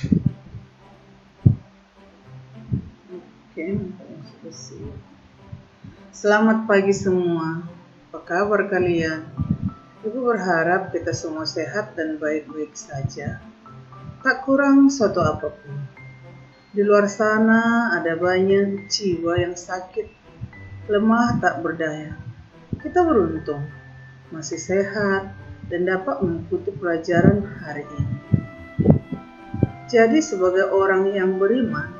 Oke, selamat pagi semua. Apa kabar kalian? Ibu berharap kita semua sehat dan baik-baik saja. Tak kurang suatu apapun. Di luar sana ada banyak jiwa yang sakit, lemah tak berdaya. Kita beruntung, masih sehat dan dapat mengikuti pelajaran hari ini. Jadi sebagai orang yang beriman,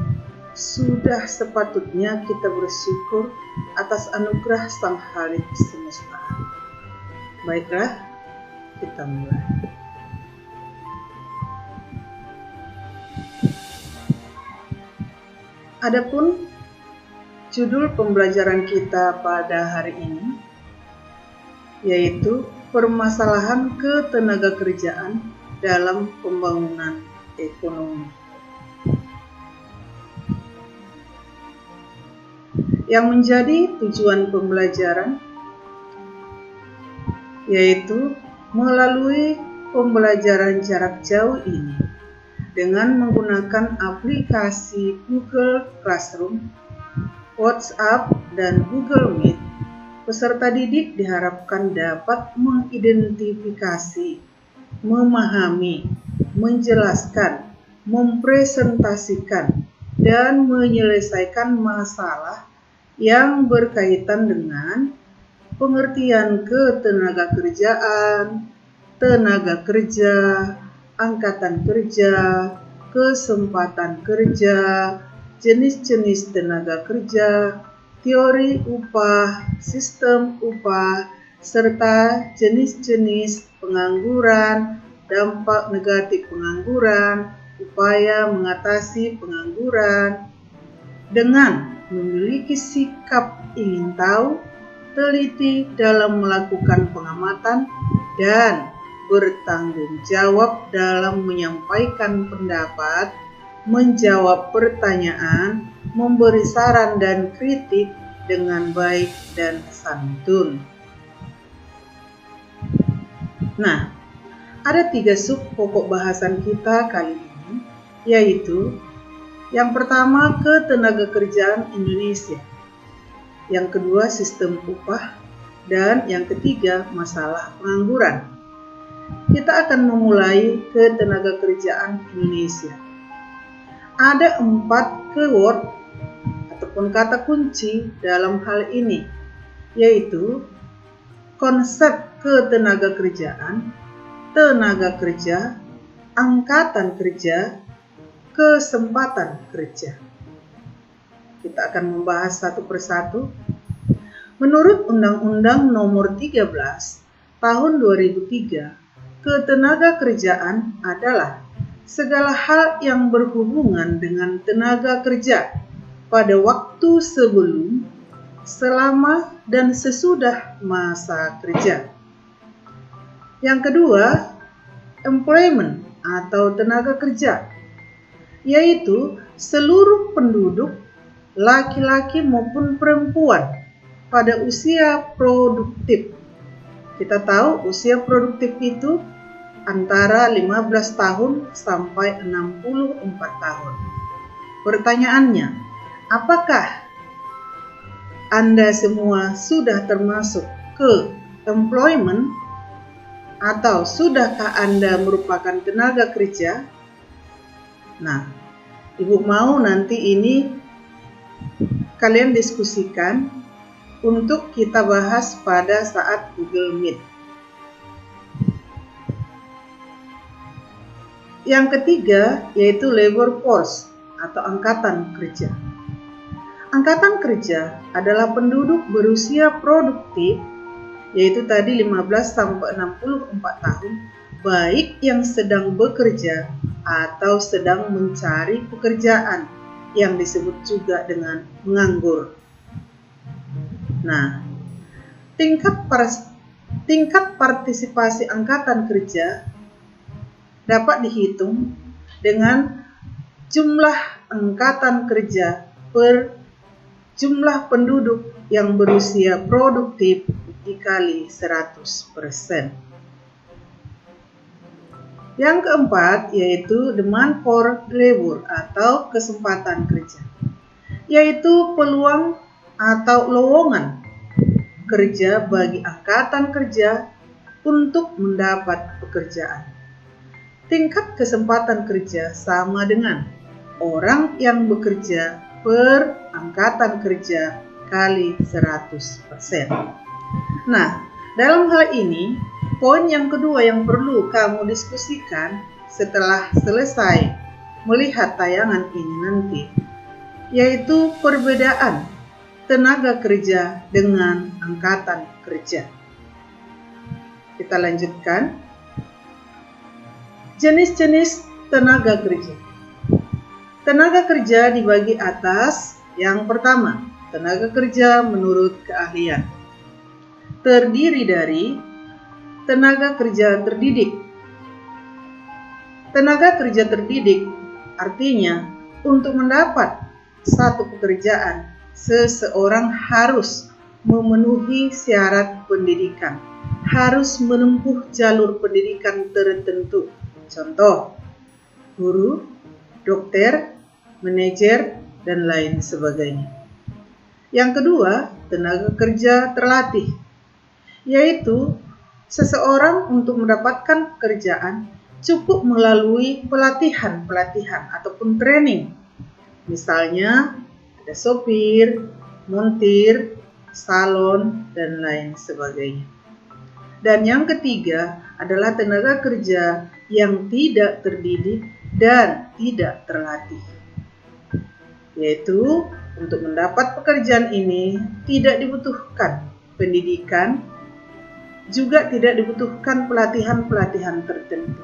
sudah sepatutnya kita bersyukur atas anugerah Sang Khalik semesta. Baiklah, kita mulai. Adapun judul pembelajaran kita pada hari ini yaitu permasalahan ketenagakerjaan dalam pembangunan ekonomi. Yang menjadi tujuan pembelajaran yaitu melalui pembelajaran jarak jauh ini dengan menggunakan aplikasi Google Classroom, WhatsApp, dan Google Meet, peserta didik diharapkan dapat mengidentifikasi, memahami, menjelaskan, mempresentasikan, dan menyelesaikan masalah yang berkaitan dengan pengertian ketenagakerjaan, tenaga kerja, angkatan kerja, kesempatan kerja, jenis-jenis tenaga kerja, teori upah, sistem upah, serta jenis-jenis pengangguran, dampak negatif pengangguran, upaya mengatasi pengangguran, dengan memiliki sikap ingin tahu, teliti dalam melakukan pengamatan, dan bertanggung jawab dalam menyampaikan pendapat, menjawab pertanyaan, memberi saran dan kritik dengan baik dan santun. Nah, ada 3 sub pokok bahasan kita kali ini, yaitu yang pertama ketenagakerjaan Indonesia, yang kedua sistem upah, dan yang ketiga masalah pengangguran. Kita akan memulai ketenagakerjaan Indonesia. Ada 4 keyword ataupun kata kunci dalam hal ini, yaitu konsep ketenagakerjaan, tenaga kerja, angkatan kerja, kesempatan kerja. Kita akan membahas satu persatu. Menurut Undang-Undang Nomor 13 Tahun 2003, ketenagakerjaan adalah segala hal yang berhubungan dengan tenaga kerja pada waktu sebelum, selama, dan sesudah masa kerja. Yang kedua, employment atau tenaga kerja, yaitu seluruh penduduk, laki-laki maupun perempuan, pada usia produktif. Kita tahu usia produktif itu antara 15 tahun sampai 64 tahun. Pertanyaannya, apakah Anda semua sudah termasuk ke employment atau sudahkah Anda merupakan tenaga kerja? Nah, Ibu mau nanti ini kalian diskusikan untuk kita bahas pada saat Google Meet. Yang ketiga yaitu labor force atau angkatan kerja. Angkatan kerja adalah penduduk berusia produktif, yaitu tadi 15 sampai 64 tahun, baik yang sedang bekerja atau sedang mencari pekerjaan, yang disebut juga dengan menganggur. Nah, tingkat partisipasi angkatan kerja dapat dihitung dengan jumlah angkatan kerja per jumlah penduduk yang berusia produktif dikali 100%. Yang keempat yaitu demand for labor atau kesempatan kerja, yaitu peluang atau lowongan kerja bagi angkatan kerja untuk mendapat pekerjaan. Tingkat kesempatan kerja sama dengan orang yang bekerja per angkatan kerja kali 100%. Nah, dalam hal ini, poin yang kedua yang perlu kamu diskusikan setelah selesai melihat tayangan ini nanti, yaitu perbedaan tenaga kerja dengan angkatan kerja. Kita lanjutkan. Jenis-jenis tenaga kerja. Tenaga kerja dibagi atas. Yang pertama, tenaga kerja menurut keahlian. Terdiri dari tenaga kerja terdidik. Tenaga kerja terdidik artinya untuk mendapat satu pekerjaan, seseorang harus memenuhi syarat pendidikan, harus menempuh jalur pendidikan tertentu. Contoh, guru, dokter, manajer, dan lain sebagainya. Yang kedua, tenaga kerja terlatih, yaitu seseorang untuk mendapatkan pekerjaan cukup melalui pelatihan ataupun training. Misalnya, ada sopir, montir, salon, dan lain sebagainya. Dan yang ketiga adalah tenaga kerja yang tidak terdidik dan tidak terlatih, yaitu untuk mendapat pekerjaan ini tidak dibutuhkan pendidikan, juga tidak dibutuhkan pelatihan tertentu.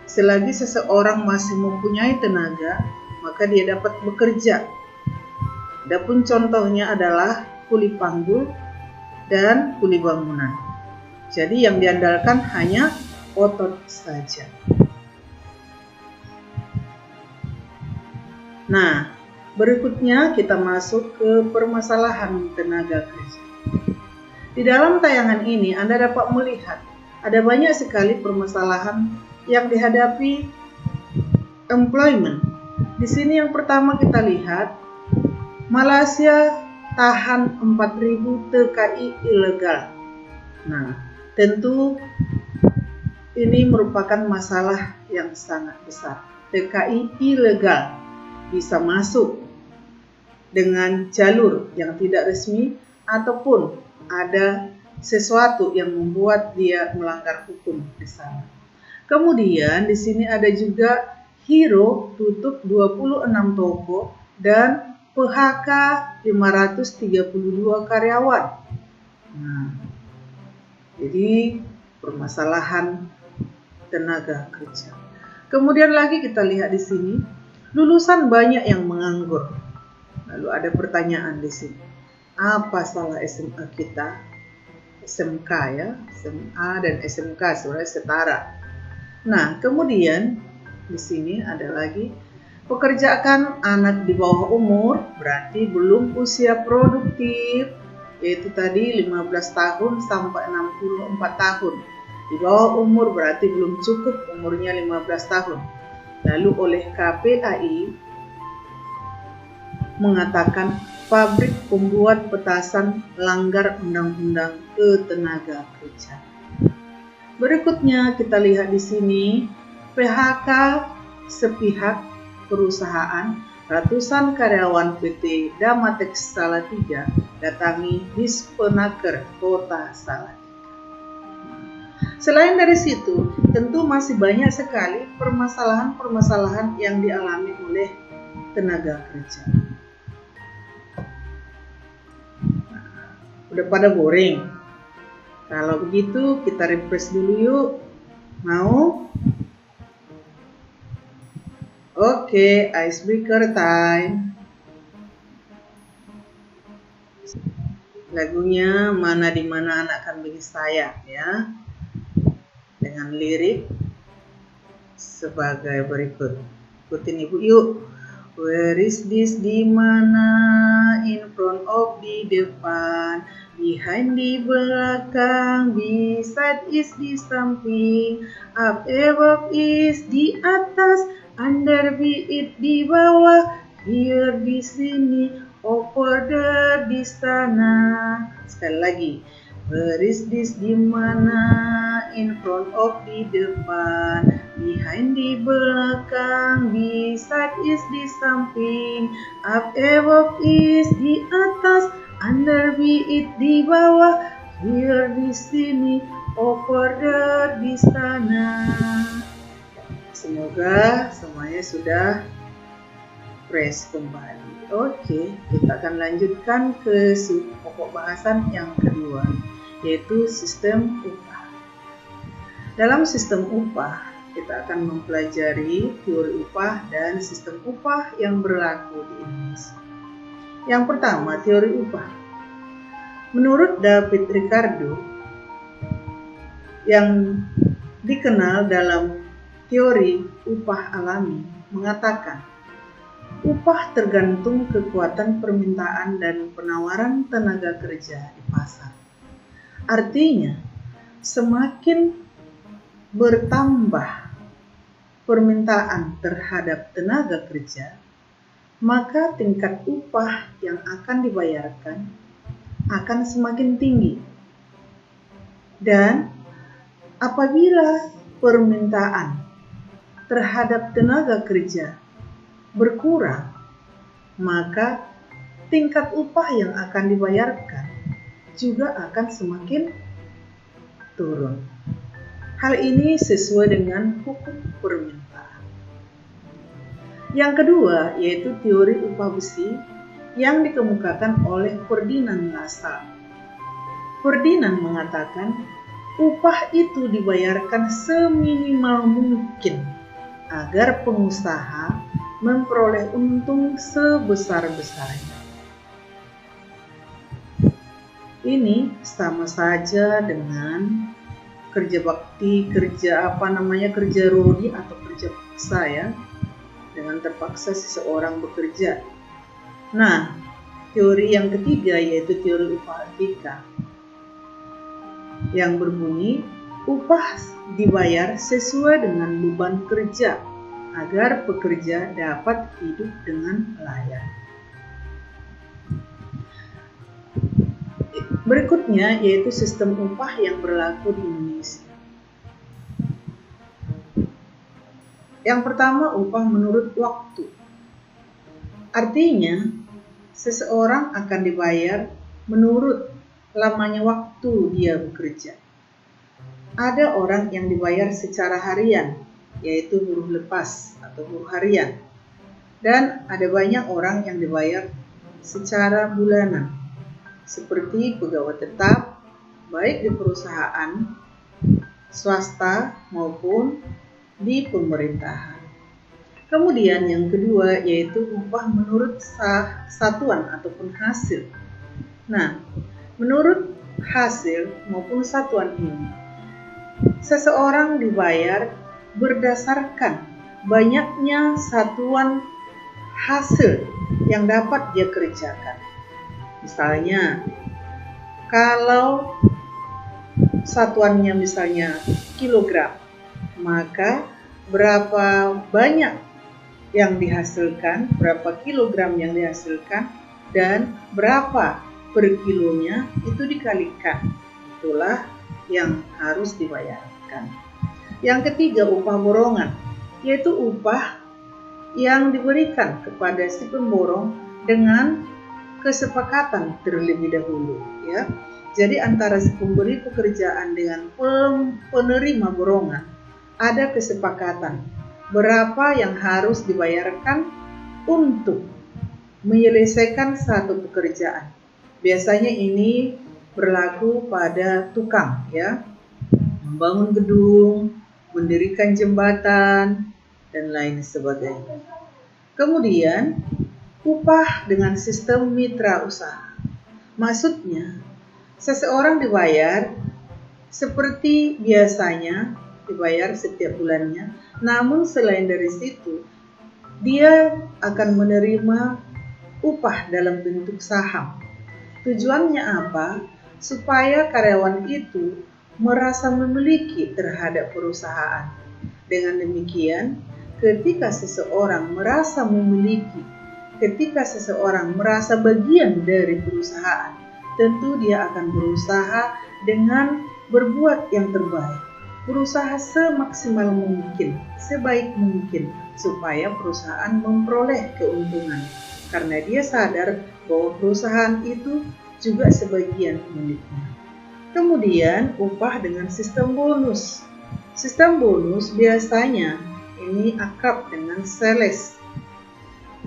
Selagi seseorang masih mempunyai tenaga, maka dia dapat bekerja. Adapun contohnya adalah kuli panggul dan kuli bangunan. Jadi yang diandalkan hanya otot saja. Nah, berikutnya kita masuk ke permasalahan tenaga kerja. Di dalam tayangan ini Anda dapat melihat ada banyak sekali permasalahan yang dihadapi employment. Di sini yang pertama kita lihat, Malaysia tahan 4.000 TKI ilegal. Nah, tentu ini merupakan masalah yang sangat besar. TKI ilegal bisa masuk dengan jalur yang tidak resmi ataupun ada sesuatu yang membuat dia melanggar hukum di sana. Kemudian di sini ada juga Hero tutup 26 toko dan PHK 532 karyawan. Nah, jadi permasalahan tenaga kerja. Kemudian lagi kita lihat di sini, lulusan banyak yang menganggur. Lalu ada pertanyaan di sini, apa salah SMA kita? SMK ya, SMA dan SMK sebenarnya setara. Nah, kemudian di sini ada lagi, pekerjakan anak di bawah umur berarti belum usia produktif, yaitu tadi 15 tahun sampai 64 tahun. Di bawah umur berarti belum cukup umurnya 15 tahun. Lalu oleh KPAI mengatakan pabrik pembuat petasan langgar undang-undang ketenaga kerjaan. Berikutnya kita lihat di sini, PHK sepihak perusahaan, ratusan karyawan PT Damatex Salatiga datangi Dispenaker Kota Salatiga. Selain dari situ, tentu masih banyak sekali permasalahan-permasalahan yang dialami oleh tenaga kerja. Udah pada boring? Kalau begitu kita refresh dulu yuk. Mau? Oke, icebreaker time. Lagunya Mana di Mana Anak Kambing Saya ya. Dengan lirik sebagai berikut. Ikutin Ibu yuk. Where is this? Di mana? In front of, di depan. behind di belakang, beside is di samping, up above is di atas, under di bawah, here di sini, over there di sana. Sekali lagi, where is this di mana, in front of di depan, behind di belakang, beside is di samping, up above is di atas, under di bawah, here di sini, over there di sana. Semoga semuanya sudah fresh kembali. Oke, kita akan lanjutkan ke pokok bahasan yang kedua, yaitu sistem upah. Dalam sistem upah, kita akan mempelajari teori upah dan sistem upah yang berlaku di Indonesia. Yang pertama, teori upah. Menurut David Ricardo, yang dikenal dalam teori upah alami, mengatakan upah tergantung kekuatan permintaan dan penawaran tenaga kerja di pasar. Artinya, semakin bertambah permintaan terhadap tenaga kerja, maka tingkat upah yang akan dibayarkan akan semakin tinggi. Dan apabila permintaan terhadap tenaga kerja berkurang, maka tingkat upah yang akan dibayarkan juga akan semakin turun. Hal ini sesuai dengan hukum permintaan. Yang kedua, yaitu teori upah besi yang dikemukakan oleh Ferdinand Lassalle. Ferdinand mengatakan, upah itu dibayarkan seminimal mungkin agar pengusaha memperoleh untung sebesar-besarnya. Ini sama saja dengan kerja bakti, kerja rodi atau kerja paksa ya. Dengan terpaksa seseorang bekerja. Nah, teori yang ketiga yaitu teori upah etika yang berbunyi upah dibayar sesuai dengan beban kerja agar pekerja dapat hidup dengan layak. Berikutnya yaitu sistem upah yang berlaku di Indonesia. Yang pertama, upah menurut waktu. Artinya, seseorang akan dibayar menurut lamanya waktu dia bekerja. Ada orang yang dibayar secara harian, yaitu buruh lepas atau buruh harian. Dan ada banyak orang yang dibayar secara bulanan, seperti pegawai tetap, baik di perusahaan, swasta maupun di pemerintahan. Kemudian yang kedua yaitu upah menurut satuan ataupun hasil. Nah, menurut hasil maupun satuan ini, seseorang dibayar berdasarkan banyaknya satuan hasil yang dapat dia kerjakan. Misalnya, kalau satuannya misalnya kilogram, maka berapa banyak yang dihasilkan, berapa kilogram yang dihasilkan, dan berapa per kilonya itu dikalikan. Itulah yang harus dibayarkan. Yang ketiga, upah borongan, yaitu upah yang diberikan kepada si pemborong dengan kesepakatan terlebih dahulu, ya. Jadi antara si pemberi pekerjaan dengan penerima borongan ada kesepakatan berapa yang harus dibayarkan untuk menyelesaikan satu pekerjaan. Biasanya ini berlaku pada tukang, ya, membangun gedung, mendirikan jembatan, dan lain sebagainya. Kemudian upah dengan sistem mitra usaha. Maksudnya, seseorang dibayar seperti biasanya, dibayar setiap bulannya, namun selain dari situ, dia akan menerima upah dalam bentuk saham. Tujuannya apa? supaya karyawan itu merasa memiliki terhadap perusahaan. Dengan demikian, ketika seseorang merasa memiliki, ketika seseorang merasa bagian dari perusahaan, tentu dia akan berusaha dengan berbuat yang terbaik, berusaha semaksimal mungkin, sebaik mungkin, supaya perusahaan memperoleh keuntungan, karena dia sadar bahwa perusahaan itu juga sebagian miliknya. Kemudian upah dengan sistem bonus. Sistem bonus biasanya ini akrab dengan sales.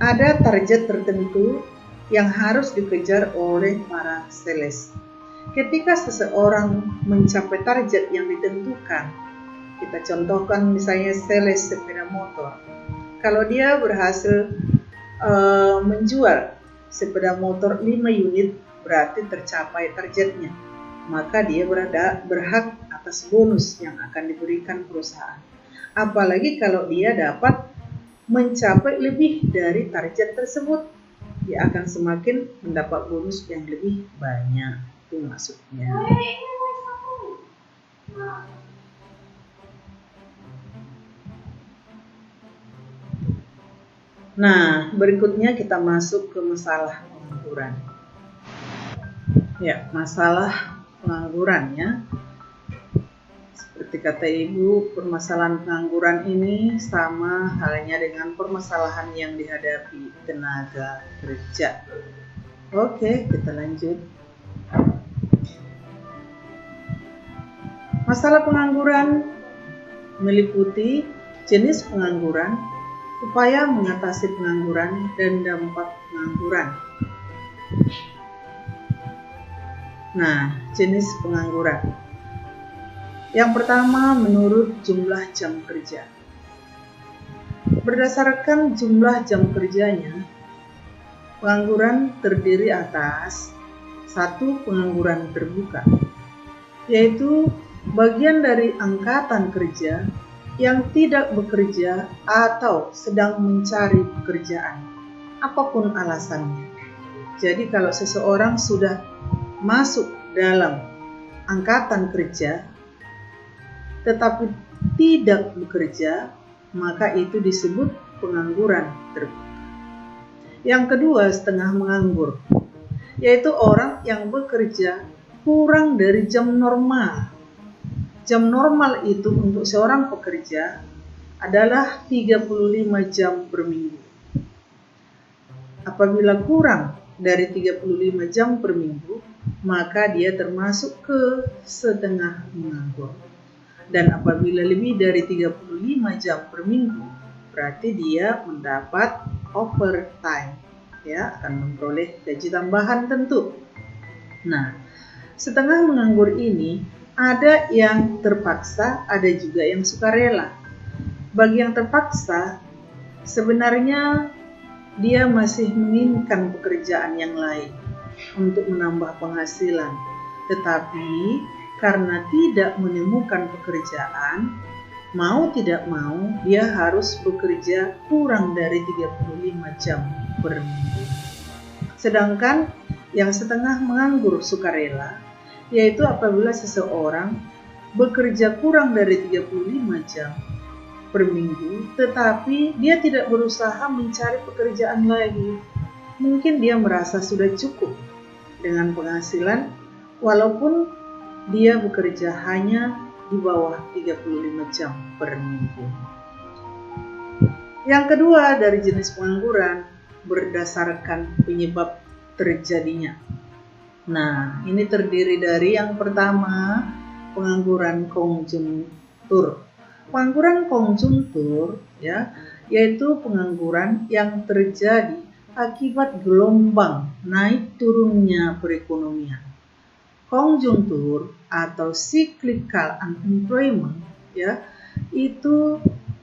Ada target tertentu yang harus dikejar oleh para sales. Ketika seseorang mencapai target yang ditentukan, kita contohkan misalnya sales sepeda motor. Kalau dia berhasil menjual sepeda motor 5 unit, berarti tercapai targetnya. Maka dia berhak atas bonus yang akan diberikan perusahaan. Apalagi kalau dia dapat mencapai lebih dari target tersebut, dia akan semakin mendapat bonus yang lebih banyak. Itu maksudnya. Nah, berikutnya kita masuk ke masalah pengangguran. Ya, masalah pengangguran ya. Seperti kata Ibu, permasalahan pengangguran ini sama halnya dengan permasalahan yang dihadapi tenaga kerja. Oke, kita lanjut. Masalah pengangguran meliputi jenis pengangguran, upaya mengatasi pengangguran, dan dampak pengangguran. Nah, jenis pengangguran. Yang pertama, menurut jumlah jam kerja. Berdasarkan jumlah jam kerjanya, pengangguran terdiri atas satu, pengangguran terbuka, yaitu bagian dari angkatan kerja yang tidak bekerja atau sedang mencari pekerjaan, apapun alasannya. Jadi kalau seseorang sudah masuk dalam angkatan kerja tetapi tidak bekerja, maka itu disebut pengangguran terbuka. Yang kedua, setengah menganggur, yaitu orang yang bekerja kurang dari jam normal. Jam normal itu untuk seorang pekerja adalah 35 jam per minggu. Apabila kurang dari 35 jam per minggu, maka dia termasuk ke setengah menganggur. Dan apabila lebih dari 35 jam per minggu, berarti dia mendapat overtime, ya, akan memperoleh gaji tambahan tentu. Nah, setengah menganggur ini ada yang terpaksa, ada juga yang sukarela. Bagi yang terpaksa, sebenarnya dia masih menginginkan pekerjaan yang lain untuk menambah penghasilan, tetapi karena tidak menemukan pekerjaan, mau tidak mau dia harus bekerja kurang dari 35 jam per minggu. Sedangkan yang setengah menganggur sukarela, yaitu apabila seseorang bekerja kurang dari 35 jam per minggu, tetapi dia tidak berusaha mencari pekerjaan lagi. Mungkin dia merasa sudah cukup dengan penghasilan, walaupun dia bekerja hanya di bawah 35 jam per minggu. Yang kedua dari jenis pengangguran berdasarkan penyebab terjadinya. Nah, ini terdiri dari yang pertama, pengangguran konjungtur. Pengangguran konjungtur ya, yaitu pengangguran yang terjadi akibat gelombang naik turunnya perekonomian. Konjungtur atau cyclical unemployment ya, itu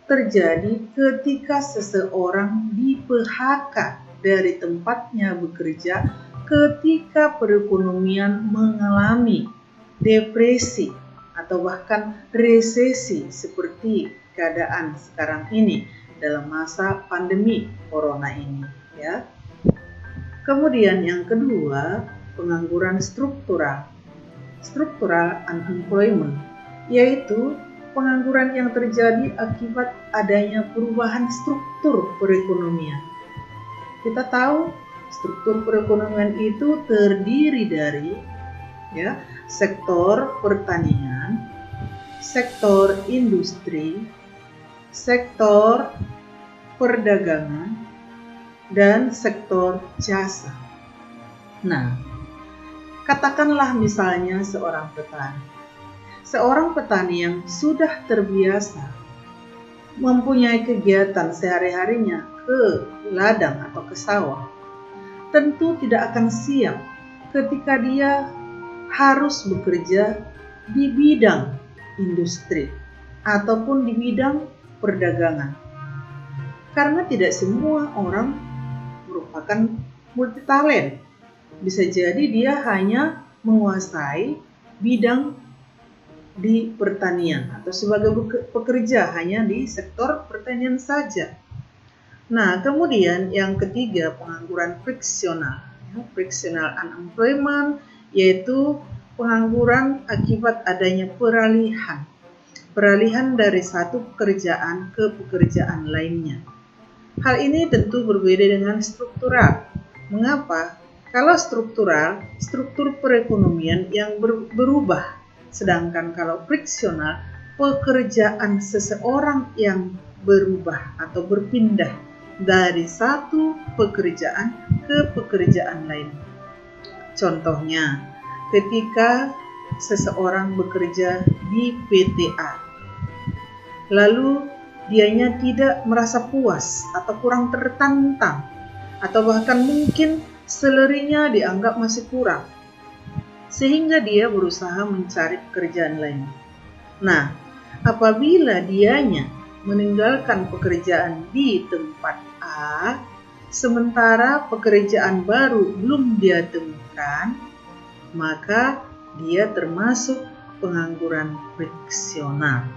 terjadi ketika seseorang di-PHK dari tempatnya bekerja ketika perekonomian mengalami depresi atau bahkan resesi seperti keadaan sekarang ini dalam masa pandemi corona ini ya. Kemudian yang kedua, pengangguran struktural. structural unemployment, yaitu pengangguran yang terjadi akibat adanya perubahan struktur perekonomian. Kita tahu struktur perekonomian itu terdiri dari sektor pertanian, sektor industri, sektor perdagangan, dan sektor jasa. Nah, katakanlah misalnya seorang petani. Seorang petani yang sudah terbiasa mempunyai kegiatan sehari-harinya ke ladang atau ke sawah, tentu tidak akan siap ketika dia harus bekerja di bidang industri ataupun di bidang perdagangan. Karena tidak semua orang merupakan multitalent. Bisa jadi dia hanya menguasai bidang di pertanian atau sebagai pekerja hanya di sektor pertanian saja. Nah, kemudian yang ketiga, pengangguran friksional. Frictional unemployment, yaitu pengangguran akibat adanya peralihan dari satu pekerjaan ke pekerjaan lainnya. Hal ini tentu berbeda dengan struktural. Mengapa? Kalau struktural, struktur perekonomian yang berubah. Sedangkan kalau friksional, pekerjaan seseorang yang berubah atau berpindah dari satu pekerjaan ke pekerjaan lain. Contohnya, ketika seseorang bekerja di PTA, lalu dianya tidak merasa puas atau kurang tertantang, atau bahkan mungkin salary-nya dianggap masih kurang, sehingga dia berusaha mencari pekerjaan lain. Nah, apabila dianya meninggalkan pekerjaan di tempat A, sementara pekerjaan baru belum dia temukan, maka dia termasuk pengangguran friksional.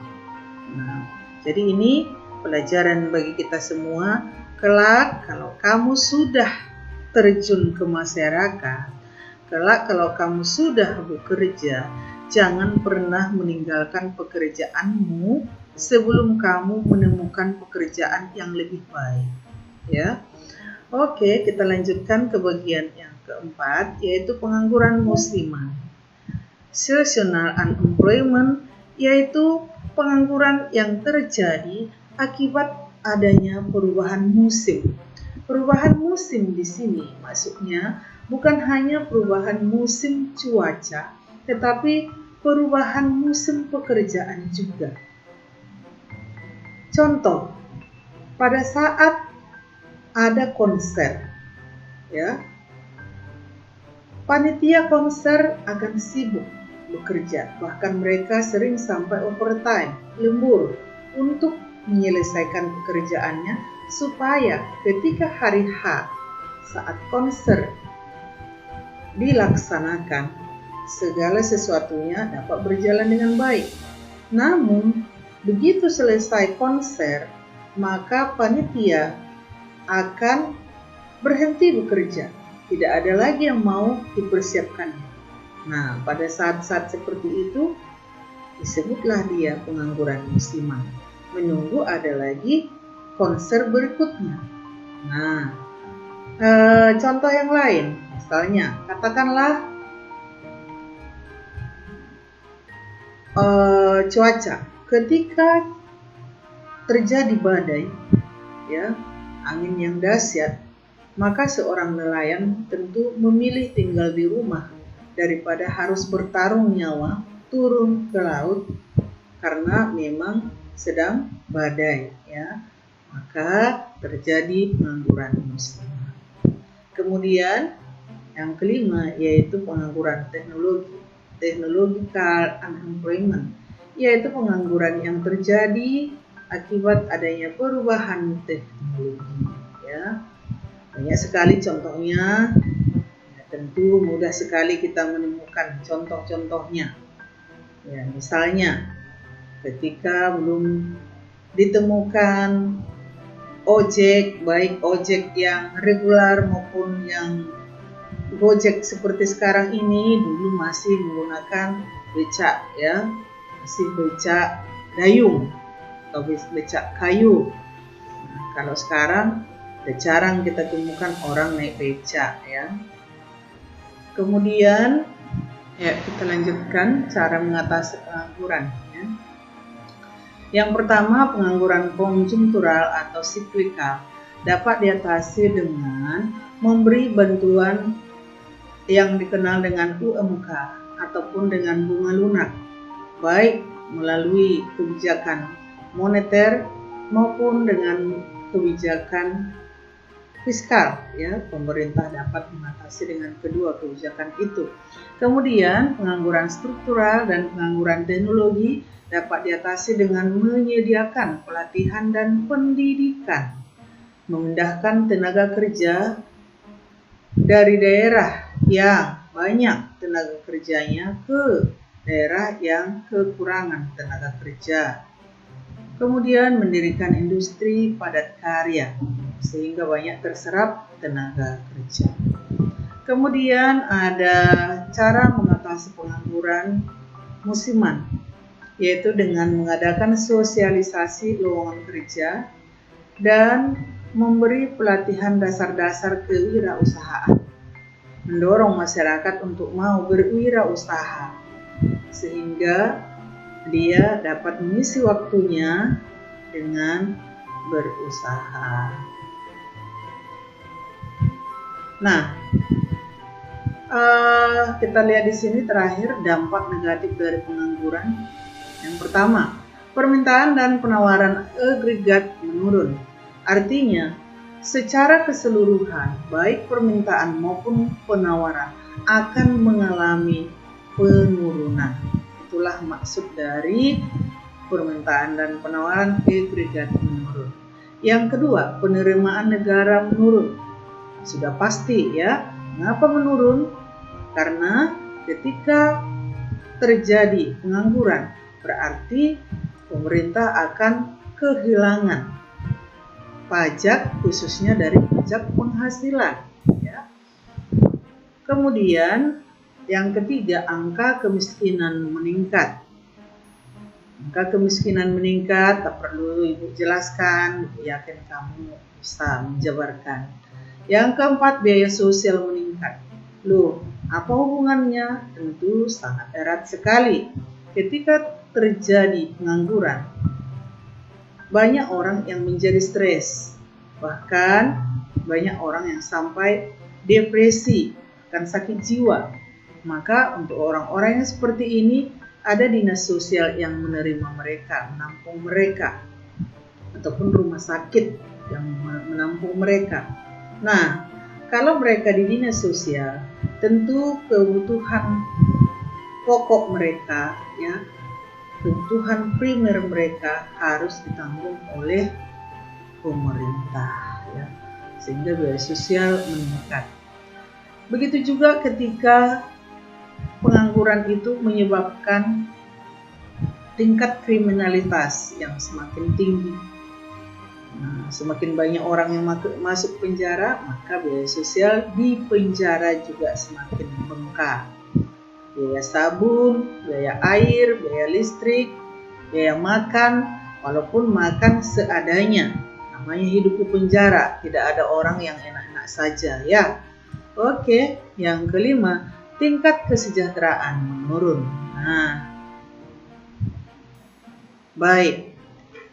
Nah, jadi ini pelajaran bagi kita semua. Kelak kalau kamu sudah terjun ke masyarakat, kelak kalau kamu sudah bekerja, jangan pernah meninggalkan pekerjaanmu sebelum kamu menemukan pekerjaan yang lebih baik. Ya, oke, kita lanjutkan ke bagian yang keempat, yaitu pengangguran musiman. Seasonal unemployment, yaitu pengangguran yang terjadi akibat adanya perubahan musim. Perubahan musim di sini maksudnya bukan hanya perubahan musim cuaca, tetapi perubahan musim pekerjaan juga. Contoh, pada saat ada konser, panitia konser akan sibuk bekerja, bahkan mereka sering sampai overtime, lembur, untuk menyelesaikan pekerjaannya supaya ketika hari H saat konser dilaksanakan, segala sesuatunya dapat berjalan dengan baik. Namun, begitu selesai konser, maka panitia akan berhenti bekerja. Tidak ada lagi yang mau dipersiapkannya. Nah, pada saat-saat seperti itu, disebutlah dia pengangguran musiman. Menunggu ada lagi konser berikutnya. Nah, contoh yang lain, misalnya, katakanlah cuaca. Ketika terjadi badai, angin yang dahsyat, maka seorang nelayan tentu memilih tinggal di rumah daripada harus bertarung nyawa turun ke laut karena memang sedang badai, maka terjadi pengangguran musiman. Kemudian yang kelima yaitu pengangguran teknologi, technological unemployment, yaitu pengangguran yang terjadi akibat adanya perubahan teknologi. Banyak sekali contohnya, tentu mudah sekali kita menemukan contoh-contohnya. Misalnya ketika belum ditemukan ojek, baik ojek yang regular maupun yang Gojek seperti sekarang ini dulu masih menggunakan becak, ya, masih becak dayung atau becak kayu. Nah, kalau sekarang jarang kita temukan orang naik becak, ya. Kemudian ya, kita lanjutkan cara mengatasi pengangguran, ya. Yang pertama, pengangguran konjungtural atau siklikal dapat diatasi dengan memberi bantuan yang dikenal dengan UMK ataupun dengan bunga lunak, baik melalui kebijakan moneter maupun dengan kebijakan fiskal, ya. Pemerintah dapat mengatasi dengan kedua kebijakan itu. Kemudian pengangguran struktural dan pengangguran teknologi dapat diatasi dengan menyediakan pelatihan dan pendidikan, memindahkan tenaga kerja dari daerah yang banyak tenaga kerjanya ke daerah yang kekurangan tenaga kerja. Kemudian mendirikan industri padat karya sehingga banyak terserap tenaga kerja. Kemudian ada cara mengatasi pengangguran musiman, yaitu dengan mengadakan sosialisasi lowongan kerja dan memberi pelatihan dasar-dasar kewirausahaan, mendorong masyarakat untuk mau berwirausaha sehingga dia dapat mengisi waktunya dengan berusaha. Nah, kita lihat di sini terakhir dampak negatif dari pengangguran. Yang pertama, permintaan dan penawaran agregat menurun. Artinya, secara keseluruhan, baik permintaan maupun penawaran akan mengalami penurunan. Itulah maksud dari permintaan dan penawaran agregat menurun. Yang kedua, penerimaan negara menurun. Sudah pasti, ya. Mengapa menurun? Karena ketika terjadi pengangguran, berarti pemerintah akan kehilangan pajak, khususnya dari pajak penghasilan, ya. Kemudian yang ketiga, angka kemiskinan meningkat. Angka kemiskinan meningkat, tak perlu Ibu jelaskan, yakin kamu bisa menjabarkan. Yang keempat, biaya sosial meningkat. Loh, apa hubungannya? Tentu sangat erat sekali. Ketika terjadi pengangguran, banyak orang yang menjadi stres, bahkan banyak orang yang sampai depresi, akan sakit jiwa. Maka untuk orang-orang yang seperti ini, ada dinas sosial yang menerima mereka, menampung mereka, ataupun rumah sakit yang menampung mereka. Nah, kalau mereka di dinas sosial, tentu kebutuhan pokok mereka, ya, kebutuhan primer mereka harus ditanggung oleh pemerintah, ya, sehingga biaya sosial meningkat. Begitu juga ketika pengangguran itu menyebabkan tingkat kriminalitas yang semakin tinggi. Nah, semakin banyak orang yang masuk penjara, maka biaya sosial di penjara juga semakin membengkak. Biaya sabun, biaya air, biaya listrik, biaya makan, walaupun makan seadanya. Namanya hidup di penjara, tidak ada orang yang enak-enak saja, ya. Oke, yang kelima, tingkat kesejahteraan menurun. Nah, baik.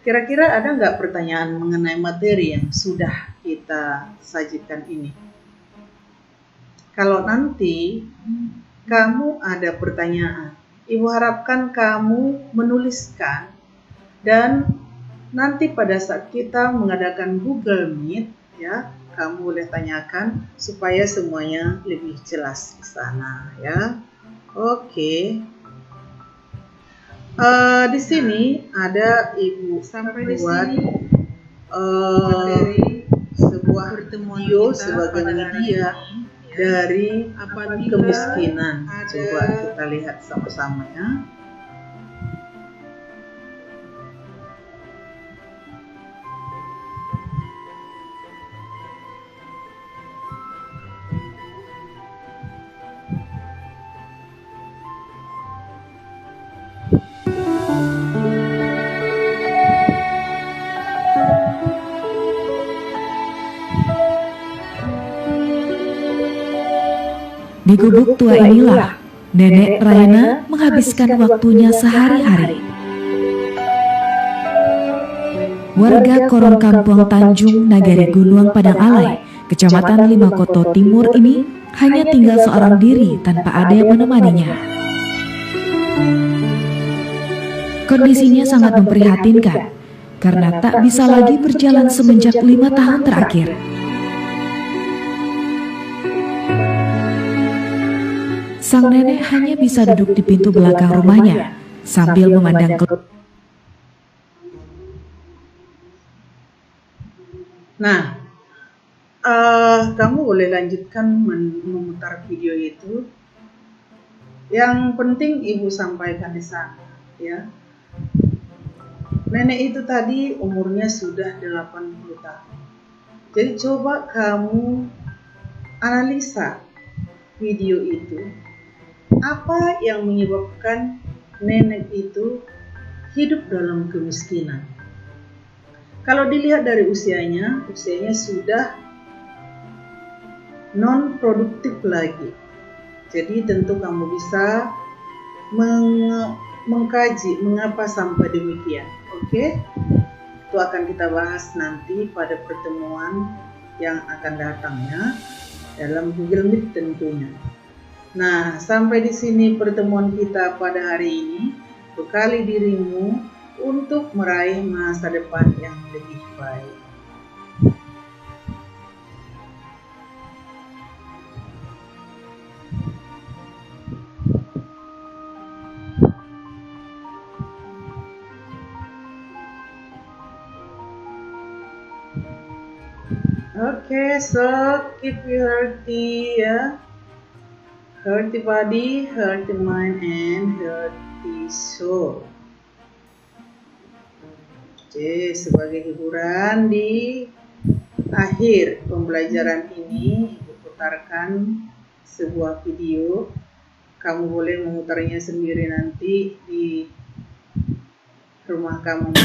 Kira-kira ada nggak pertanyaan mengenai materi yang sudah kita sajikan ini? Kalau nanti kamu ada pertanyaan, Ibu harapkan kamu menuliskan, dan nanti pada saat kita mengadakan Google Meet, ya, kamu boleh tanyakan supaya semuanya lebih jelas di sana, ya. Oke. Di sini ada Ibu Sampai buat di sini materi sebuah pertemuan video kita sebagai pada hari media ini, ya. dari Apabila kemiskinan. ada- Coba kita lihat sama-sama, ya. Di gubuk tua inilah Nenek Raina menghabiskan waktunya sehari-hari. Warga Korong Kampung Tanjung Nagari Gunuang Padang Alai, Kecamatan Limakoto Timur ini hanya tinggal seorang diri tanpa ada yang menemaninya. Kondisinya sangat memprihatinkan karena tak bisa lagi berjalan semenjak 5 tahun terakhir. Sang nenek hanya bisa duduk di pintu belakang rumahnya sambil memandang ke... Nah, kamu boleh lanjutkan memutar video itu. Yang penting ibu sampaikan di sana, ya. Nenek itu tadi umurnya sudah 80 tahun. Jadi coba kamu analisa video itu. Apa yang menyebabkan nenek itu hidup dalam kemiskinan? Kalau dilihat dari usianya sudah non-produktif lagi. Jadi tentu kamu bisa mengkaji mengapa sampai demikian. Oke? Itu akan kita bahas nanti pada pertemuan yang akan datangnya dalam Google Meet tentunya. Nah, sampai di sini pertemuan kita pada hari ini. Bekali dirimu untuk meraih masa depan yang lebih baik. Okay, so keep your healthy, ya. Healthy body, healthy mind, and healthy soul. Oke, sebagai hiburan di akhir pembelajaran ini, Ibu putarkan sebuah video. Kamu boleh memutarnya sendiri nanti di rumah kamu.